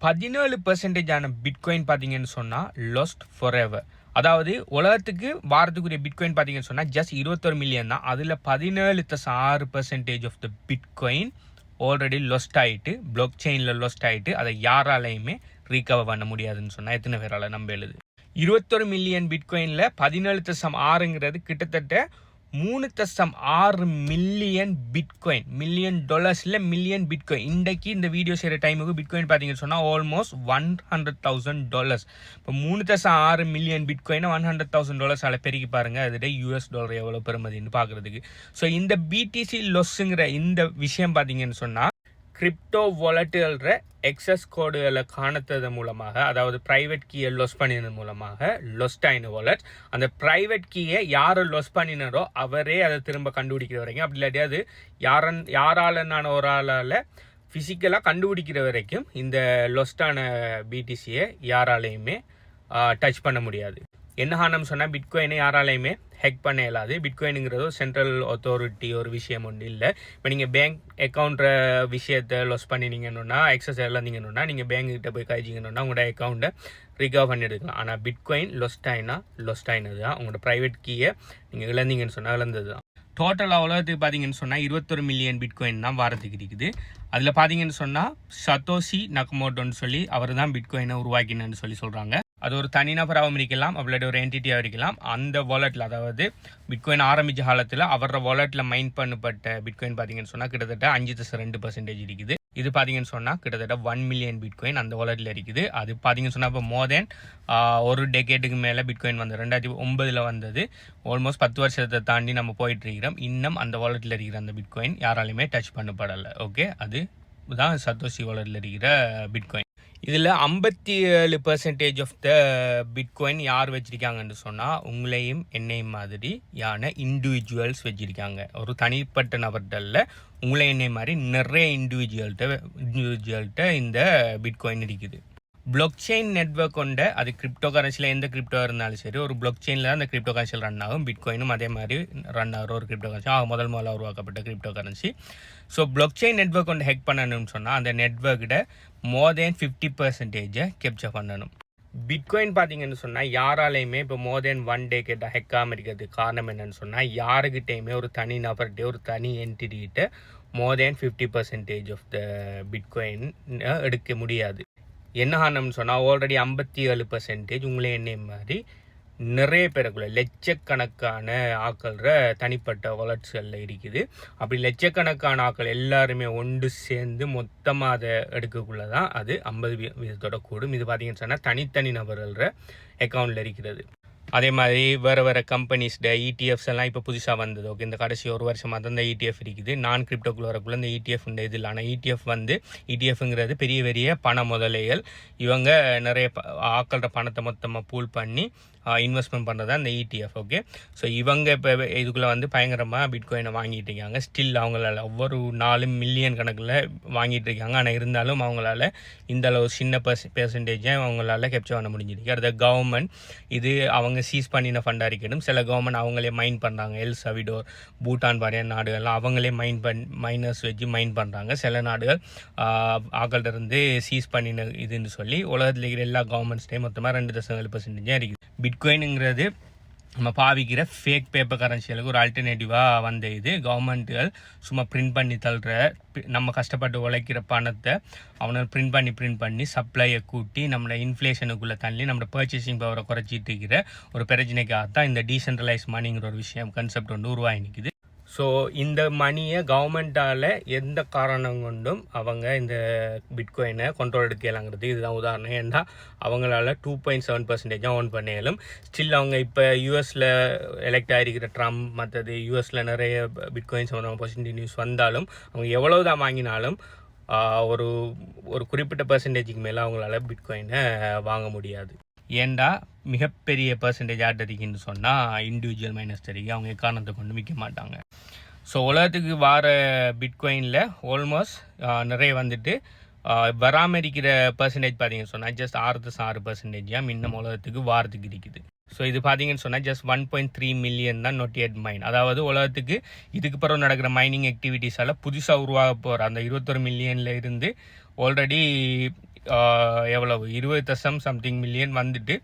17% ஆன பிட்காயின் பார்த்தீங்கன்னு சொன்னால் லொஸ்ட் ஃபார் எவர். அதாவது உலகத்துக்கு வாரத்துக்குரிய பிட்காயின் பார்த்தீங்கன்னு சொன்னால் ஜஸ்ட் 21 மில்லியன் தான். அதில் 17.6% of the bitcoin already lost ஆகிட்டு, பிளாக் செயினில் லொஸ்ட் ஆகிட்டு, அதை யாராலையுமே ரீகவர் பண்ண முடியாதுன்னு சொன்னால் எத்தனை பேரால் நம்ப எழுது? 21 மில்லியன் பிட்காயினில் 17.6ங்கிறது கிட்டத்தட்ட 3.6 மில்லியன் பிட்காயின். மில்லியன் டாலர்ஸில் மில்லியன் பிட்காயின். இன்றைக்கு இந்த வீடியோ செய்கிற டைமுக்கு பிட்காயின் பார்த்தீங்கன்னு சொன்னால் ஆல்மோஸ்ட் $100,000. இப்போ 3.6 மில்லியன் பிட்காயினை $100,000 பெருக்கி பாருங்கள். அதுட US$ எவ்வளோ பெறுமதின்னு பார்க்குறதுக்கு. ஸோ இந்த பிடிசி லொஸ்ஸுங்கிற இந்த விஷயம் பார்த்தீங்கன்னு சொன்னால் கிரிப்டோ வாலட்டில்ற எக்ஸஸ் கோடுகளை காணத்தது மூலமாக, அதாவது ப்ரைவேட் கீயை லொஸ் பண்ணினது மூலமாக லொஸ்ட் ஆயின வாலெட். அந்த ப்ரைவேட் கீயை யார் லொஸ் பண்ணினாரோ அவரே அதை திரும்ப கண்டுபிடிக்கிற வரைக்கும், அப்படி இல்லாட்டி அது யாரால ஒரு ஆளால் ஃபிசிக்கலாக கண்டுபிடிக்கிற வரைக்கும் இந்த லொஸ்டான பிடிசியை யாராலையுமே டச் பண்ண முடியாது. என்ன காரணம் சொன்னால் பிட்காயினை யாராலையுமே ஹேக் பண்ண இயலாது. பிட்காயினுங்கிறது சென்ட்ரல் அத்தாரிட்டி ஒரு விஷயம் ஒன்று இல்லை. இப்போ நீங்கள் பேங்க் அக்கௌண்ட்ற விஷயத்தை லொஸ் பண்ணினீங்கன்னா, எக்ஸஸ் இழந்தீங்கன்னா, நீங்கள் பேங்க்கிட்ட போய் கழிச்சிங்கன்னா உங்களோட அக்கௌண்ட்டை ரிகவர் பண்ணி எடுக்கலாம். ஆனால் பிட்காயின் லொஸ்ட் ஆயினது தான். உங்களோட ப்ரைவேட் கீயை நீங்கள் இழந்தீங்கன்னு சொன்னால் இழந்தது தான். டோட்டலாக உலகத்துக்கு பார்த்தீங்கன்னு சொன்னால் 21 மில்லியன் பிட்காயின் தான் வாரத்துக்கு இருக்குது. அதில் பார்த்தீங்கன்னு சொன்னால் சத்தோஷி நக்கமோட்டோன்னு சொல்லி அவர் தான் பிட்காயினை உருவாக்கினு சொல்லி சொல்கிறாங்க. அது ஒரு தனிநபராகவும் இருக்கலாம், அப்படி ஒரு என்டிட்டியாக இருக்கலாம். அந்த வாலெட்டில், அதாவது பிட்காயின் ஆரம்பித்த காலத்தில் அவரோட வாலெட்டில் மைண்ட் பண்ணப்பட்ட பிட்காயின் பார்த்தீங்கன்னு சொன்னால் கிட்டத்தட்ட 5.2% இருக்குது. இது பார்த்தீங்கன்னு சொன்னால் கிட்டத்தட்ட 1 மில்லியன் பிட்காயின் அந்த வாலெட்டில் இருக்குது. அது பார்த்தீங்கன்னு சொன்னால் இப்போ மோர் தென் ஒரு டெக்கேட்டுக்கு மேலே பிட்காயின் வந்தது. 2009 வந்தது. ஆல்மோஸ்ட் 10 வருஷத்தை தாண்டி நம்ம போயிட்டு இருக்கிறோம். இன்னும் அந்த வாலெட்டில் இருக்கிற அந்த பிட்காயின் யாராலையுமே டச் பண்ணப்படலை. ஓகே, அதுதான் சத்தோஷி வாலெட்டில் இருக்கிற பிட்காயின். இதில் 57% ஆஃப் த பிட்காயின் யார் வச்சுருக்காங்கன்னு சொன்னால் உங்களையும் என்னையும் மாதிரியான இண்டிவிஜுவல்ஸ் வச்சுருக்காங்க. ஒரு தனிப்பட்ட நபர்களில் உங்களை என்னை மாதிரி நிறைய இண்டிவிஜுவல்கிட்ட இந்த பிட்காயின் இருக்குது. பிளாக் செயின் நெட்வொர்க் கொண்ட, அது கிரிப்டோ கரன்சியில் எந்த கிரிப்டோ இருந்தாலும் சரி, ஒரு பிளாக் செயினில் தான் அந்த கிரிப்டோ கரன்சியில் ரன் ஆகும். பிட்காயினும் அதே மாதிரி ரன் ஆகிற ஒரு கிரிப்டோ கரன்சி, முதல்ல உருவாக்கப்பட்ட crypto currency. So block chain network கொண்டு ஹேக் பண்ணணும்னு சொன்னால் அந்த நெட்வொர்க்கிட்ட மோர் தென் 50% கேப்சர் பண்ணணும். பிட்காயின் பார்த்தீங்கன்னு சொன்னால் யாராலையுமே இப்போ மோர் தென் 1 டே கேட்ட ஹெக்காமல் இருக்கிறதுக்கு காரணம் என்னன்னு சொன்னால் யாருக்கிட்டையுமே ஒரு தனி நபர்கிட்ட, ஒரு தனி என்டிட்டிகிட்ட மோர் தென் 50% ஆஃப் த பிட்காயின் எடுக்க முடியாது. என்ன காரணம்னு சொன்னால் ஆல்ரெடி 57% உங்களே என்ன மாதிரி நிறைய பேருக்குள்ள லட்சக்கணக்கான ஆக்கள்ற தனிப்பட்ட வாலெட்ஸ்களில் இருக்குது. அப்படி லட்சக்கணக்கான ஆக்கள் எல்லாருமே ஒன்று சேர்ந்து மொத்தமாக அதை எடுக்கக்குள்ள தான் அது 50% கூடும். இது பார்த்தீங்கன்னு சொன்னால் தனித்தனி நபர்கள அக்கௌண்ட்டில் இருக்கிறது. அதே மாதிரி வேறு கம்பெனிஸ்ட இடிஎஃப்ஸ் எல்லாம் இப்போ புதுசாக வந்தது. ஓகே, இந்த கடைசி ஒரு வருஷமாக தான் இந்த இடிஎஃப் இருக்குது. நான் கிரிப்டோக்குள்ள வரக்குள்ள இந்த இடிஎஃப் இது இல்லை. ஆனால் இடிஎஃப்ங்கிறது பெரிய பெரிய பண முதலைகள். இவங்க நிறைய ஆக்களோட பணத்தை மொத்தமாக பூல் பண்ணி இன்வெஸ்ட்மெண்ட் பண்ணுறது தான் இந்த இடிஎஃப். ஓகே, ஸோ இவங்க இப்போ இதுக்குள்ளே பயங்கரமாக பிட்காயினை வாங்கிட்டு இருக்காங்க. ஸ்டில் அவங்களால ஒவ்வொரு 4 மில்லியன் கணக்கில் வாங்கிட்டு இருக்காங்க. ஆனால் இருந்தாலும் அவங்களால இந்த அளவு சின்ன பெர்சன்டேஜை அவங்களால கேப்சர் பண்ண முடிஞ்சிருக்கு. அடுத்த கவர்மெண்ட் இது அவங்க சீஸ் பண்ணின ஃபண்டாக இருக்கணும். சில கவர்மெண்ட் அவங்களே மைன் பண்ணுறாங்க. எல் சல்வடோர், பூட்டான் மாதிரியான நாடுகள்லாம் அவங்களே மைனர்ஸ் வச்சு மைன் பண்ணுறாங்க. சில நாடுகள் ஆக்கள்கிட்ட இருந்து சீஸ் பண்ணின இதுன்னு சொல்லி உலகத்தில் இருக்கிற எல்லா கவர்மெண்ட்ஸ்டையும் மொத்தமாக 2.7% இருக்குது. பிட்காயினுங்கிறது நம்ம பாவிக்கிற ஃபேக் பேப்பர் கரன்சிகளுக்கு ஒரு ஆல்டர்னேட்டிவாக வந்த இது. கவர்மெண்ட்டுகள் சும்மா பிரிண்ட் பண்ணி தள்ளுற, நம்ம கஷ்டப்பட்டு உழைக்கிற பணத்தை அவனை பிரிண்ட் பண்ணி சப்ளையை கூட்டி நம்மளோட இன்ஃப்ளேஷனுக்குள்ளே தள்ளி நம்மளோட பர்ச்சேசிங் பவரை குறைச்சிட்டு இருக்கிற ஒரு பிரச்சனைக்காகத்தான் இந்த டீசென்ட்ரலைஸ் மணிங்கிற ஒரு விஷயம் கான்செப்ட் ஒன்று உருவாகி நிற்குது. ஸோ இந்த மணியை கவர்மெண்ட்டால் எந்த காரணம் கொண்டும் அவங்க இந்த பிட்காயினை கண்ட்ரோல் எடுக்கலாங்கிறது இதுதான் உதாரணம். ஏன்னா அவங்களால 2.7% ஓன் பண்ணியாலும் ஸ்டில் அவங்க இப்போ யூஎஸில் எலெக்ட் ஆகிருக்கிற ட்ரம்ப், மற்றது யூஎஸில் நிறைய பிட்காயின்ஸ் பாசிட்டிவ் நியூஸ் வந்தாலும் அவங்க எவ்வளவு தான் வாங்கினாலும் ஒரு குறிப்பிட்ட பர்சன்டேஜுக்கு மேலே அவங்களால பிட்காயினை வாங்க முடியாது. ஏண்டா மிகப்பெரிய பர்சன்டேஜ் ஆட்டரிக்குன்னு சொன்னால் இண்டிவிஜுவல் மைனஸ் தெரியும். அவங்க காரணத்தை கொண்டு விற்க மாட்டாங்க. ஸோ உலகத்துக்கு வர பிட்காயினில் ஆல்மோஸ்ட் நிறைய வந்துட்டு வராமல் இருக்கிற பர்சன்டேஜ் பார்த்தீங்கன்னு சொன்னால் ஜஸ்ட் 6% இன்னும் உலகத்துக்கு வாரத்துக்கு இருக்குது. ஸோ இது பார்த்தீங்கன்னு சொன்னால் ஜஸ்ட் 1.3 மில்லியன் தான் நோட்டியட் மைன். அதாவது உலகத்துக்கு இதுக்கு பிறகு நடக்கிற மைனிங் ஆக்டிவிட்டீஸால் புதுசாக உருவாக போகிற அந்த 21 மில்லியனில் இருந்து ஆல்ரெடி எவ்வளவு 20 சம்திங் மில்லியன் வந்துட்டு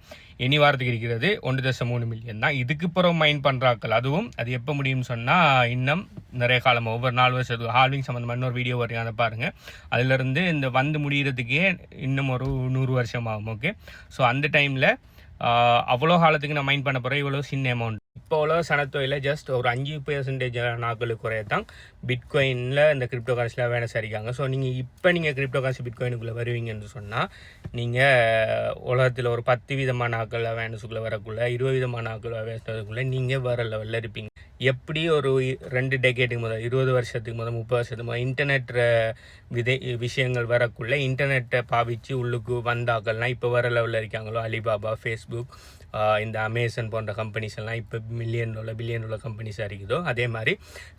இனி வாரத்துக்கு இருக்கிறது 1.3 மில்லியன் தான். இதுக்கு பிறகு மைண்ட் பண்ணுறாக்கள் அதுவும் அது எப்போ முடியும்னு சொன்னால் இன்னும் நிறைய காலம் ஒவ்வொரு 4 வருஷத்துக்கு ஹால்விங் சம்மந்தமாக இன்னொரு வீடியோ வரையும் அதை பாருங்கள். அதிலிருந்து இந்த வந்து முடிகிறதுக்கே இன்னும் ஒரு 100 வருஷம் ஆகும். ஓகே, ஸோ அந்த டைமில் அவ்வளோ காலத்துக்கு நான் மைண்ட் பண்ண போகிறேன் இவ்வளோ சின்ன அமௌண்ட். இப்போ உலக சனத்தொகையில் ஜஸ்ட் ஒரு 5% நாட்களுக்கு குறைய தான் பிட்காயினில் இந்த கிரிப்டோ கரன்சியில் வேலை சரிக்காங்க. ஸோ நீங்கள் கிரிப்டோ கரன்சி பிட்காயினுக்குள்ளே வருவீங்கன்னு சொன்னால் நீங்கள் உலகத்தில் ஒரு 10 விதமான நாட்கள் அவேர்னஸுக்குள்ளே வரக்குள்ளே 20 விதமான நாட்கள் அவேர்னஸுக்குள்ளே நீங்கள் வேறு லெவலில் இருப்பீங்க. எப்படி ஒரு 2 டெக்கேட்டுக்கு முதல் 20 வருஷத்துக்கு முதல் 30 வருஷத்துக்கு முதல் இன்டர்நெட் விஷயங்கள் வரக்குள்ளே இன்டர்நெட்டை பாவிச்சு உள்ளுக்கு வந்தாக்கள்லாம் இப்போ வர லெவலில் இருக்காங்களோ அலிபாபா, ஃபேஸ்புக், இந்த அமேசான் போன்ற கம்பெனிஸ் எல்லாம் இப்போ $1 பில்லியன் கம்பெனிஸாக இருக்குதோ அதே மாதிரி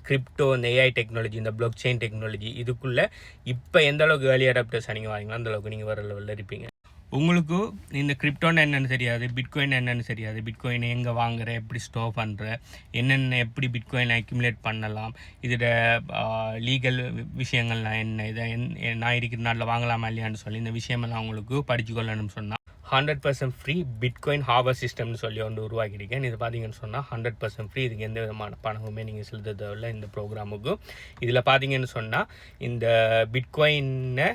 கிரிப்டோ, இந்த ஏஐ டெக்னாலஜி, இந்த பிளாக் செயின் டெக்னாலஜி இதுக்குள்ளே இப்போ எந்த அளவுக்கு ஏர்லி அடாப்டர்ஸாக நீங்கள் வாங்கிங்களோ அந்த அளவுக்கு நீங்கள் வர லெவலில் இருப்பீங்க. உங்களுக்கு இந்த கிரிப்டோன்னு என்னென்னு தெரியாது, பிட்காயின் என்னென்னு தெரியாது, பிட்காயின் எங்கே வாங்குற, எப்படி ஸ்டோர் பண்ணுற, என்னென்ன எப்படி பிட்காயின் அக்யூமுலேட் பண்ணலாம், இதோட லீகல் விஷயங்கள்லாம் என்ன, இதை நான் இருக்கிற நாட்டில் வாங்கலாமா இல்லையான்னு சொல்லி இந்த விஷயமெல்லாம் உங்களுக்கு படித்து கொள்ளணும்னு சொன்னால் 100% ஃப்ரீ பிட்காயின் ஹார்வெஸ்ட் சிஸ்டம்னு சொல்லி ஒன்று உருவாக்கியிருக்கேன். இது பார்த்தீங்கன்னு சொன்னால் 100% ஃப்ரீ. இதுக்கு எந்த விதமான பணமுமே நீங்கள் செலுத்த தேவையில்லை இந்த ப்ரோக்ராமுக்கு. இதில் பார்த்தீங்கன்னு சொன்னால் இந்த பிட்காயினை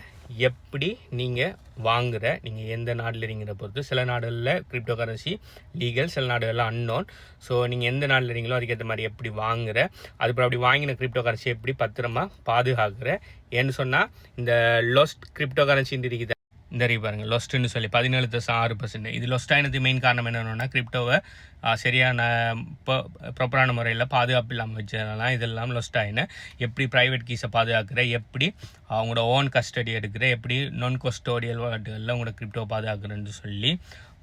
எப்படி நீங்கள் வாங்குகிற, நீங்கள் எந்த நாட்டில் இருங்கிற பொறுத்து, சில நாடுகளில் கிரிப்டோ கரன்சி லீகல், சில நாடுகளில் அன்னோன். ஸோ நீங்கள் எந்த நாட்டில் இருக்கீங்களோ அதுக்கேற்ற மாதிரி எப்படி வாங்குகிற, அதுக்கப்புறம் அப்படி வாங்கின கிரிப்டோ கரன்சி எப்படி பத்திரமா பாதுகாக்கிற. ஏன்னு சொன்னால் இந்த லாஸ்ட் கிரிப்டோ கரன்சின்னு இருக்குது இந்த பாருங்கள் லொஸ்ட்டுன்னு சொல்லி 17.6%. இது லொஸ்டானது மெயின் காரணம் என்னென்னா கிரிப்டோவை சரியான ப்ராப்பரான முறையில் பாதுகாப்பு இல்லாமல் வச்சதுனால இதெல்லாம் லொஸ்ட் ஆகினேன். எப்படி ப்ரைவேட் கீஸை பாதுகாக்கிற, எப்படி அவங்களோட ஓன் கஸ்டடி எடுக்கிற, எப்படி நான் கஸ்டோடியல் வாலெட்டுகளில் உங்களோட கிரிப்டோ பாதுகாக்கிறேன்னு சொல்லி.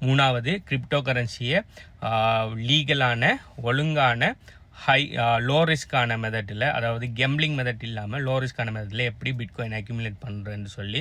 3வது கிரிப்டோ கரன்சியை லீகலான ஒழுங்கான லோ ரிஸ்க்கான மெத்தடில், அதாவது கெம்பிளிங் மெத்தட் இல்லாமல் லோ ரிஸ்க்கான மெத்தடில் எப்படி பிட்காயின் அக்யூமுலேட் பண்ணுறேன்னு சொல்லி.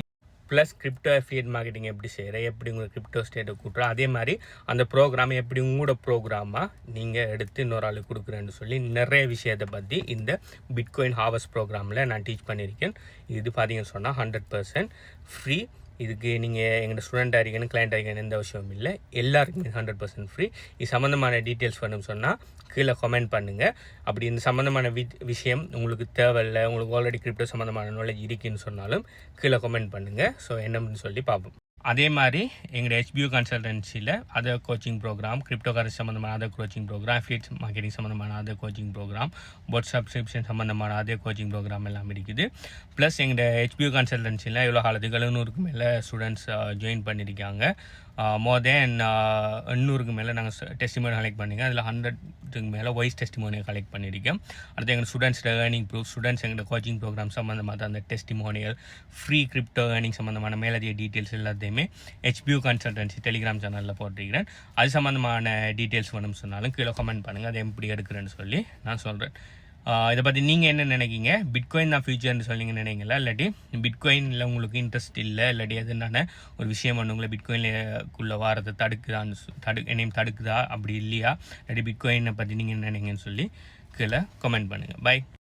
ப்ளஸ் கிரிப்டோ அஃபிலியேட் மார்க்கெட்டிங் எப்படி செய்கிற, எப்படி உங்கள் கிரிப்டோ ஸ்டேட்டை கூட்டுற, அதே மாதிரி அந்த ப்ரோக்ராமை எப்படி உங்களோட ப்ரோக்ராமாக நீங்கள் எடுத்து இன்னொரு ஆளுக்கு கொடுக்குறேன்னு சொல்லி நிறைய விஷயத்தை பற்றி இந்த பிட்காயின் ஹார்வெஸ்ட் ப்ரோக்ராமில் நான் டீச் பண்ணியிருக்கேன். இது பார்த்தீங்கன்னு சொன்னால் 100% ஃப்ரீ. இதுக்கு நீங்கள் எங்களோட ஸ்டூடெண்ட் ஆகிக்கணும், கிளைண்ட் ஆகிக்கணும், எந்த விஷயமும் இல்லை, எல்லாருக்குமே 100% ஃப்ரீ. இது சம்மந்தமான டீட்டெயில்ஸ் வேணும்னு சொன்னால் கீழே கமெண்ட் பண்ணுங்கள். அப்படி இந்த சம்மந்தமான விஷயம் உங்களுக்கு தேவையில்லை, உங்களுக்கு ஆல்ரெடி கிரிப்டோ சம்மந்தமான நாலேஜ் இருக்குன்னு சொன்னாலும் கீழே கமெண்ட் பண்ணுங்கள். ஸோ என்னன்னு சொல்லி பார்ப்போம். அதே மாதிரி எங்களோட HBU கன்சல்டன்சியில் other coaching program, cryptocurrency சம்மந்தமான other coaching program, affiliate marketing சம்மந்தமான other coaching program, bot subscription சம்மந்தமான அதர் கோச்சிங் ப்ரோக்ராம் எல்லாம் இருக்குது. ப்ளஸ் எங்களோட HBU கன்சல்டன்சியில் இவ்வளோ காலத்துக்கு 700க்கு மேலே ஸ்டூடெண்ட்ஸ் ஜாயின் பண்ணியிருக்காங்க. மோர் தென் 800க்கு மேலே நாங்கள் டெஸ்டிமோனியல் கலெக்ட் பண்ணிங்க. அதில் 100க்கு மேலே வாய்ஸ் டெஸ்டிமோனியல் கலெக்ட் பண்ணியிருக்கோம். அடுத்து எங்கள் ஸ்டூடெண்ட்ஸ் ஏர்னிங் ப்ரூஃப், ஸ்டூடெண்ட்ஸ் எங்களோட கோச்சிங் ப்ரோக்ராம் சம்மந்தமாக அந்த டெஸ்டிமோனியல், ஃப்ரீ கிரிப்டோ ஏர்னிங் சம்மந்தமான மேலதிக டீட்டெயில்ஸ் எல்லாத்தையுமே HBU கன்சல்டன்சி டெலிகிராம் சேனலில் போட்டிருக்கிறேன். அது சம்மந்தமான டீட்டெயில்ஸ் வேணும்னு சொன்னாலும் கீழே கமெண்ட் பண்ணுங்கள், அதை எப்படி எடுக்கிறேன்னு சொல்லி நான் சொல்கிறேன். இதை பற்றி நீங்கள் என்ன நினைக்கிங்க? பிட்காயின் தான் ஃபியூச்சர்னு சொல்லி நினைங்களா, இல்லாட்டி பிட்காயினில் உங்களுக்கு இன்ட்ரெஸ்ட் இல்லை, இல்லாட்டி எதுனான ஒரு விஷயம் ஒன்று உங்களை பிட்காயினுக்குள்ளே வாரத்தை என்னையும் தடுக்குதா, அப்படி இல்லையா, இல்லாட்டி பிட்காயினை பற்றி நீங்கள் என்ன நினைங்கன்னு சொல்லி கீழே கமெண்ட் பண்ணுங்கள். பை.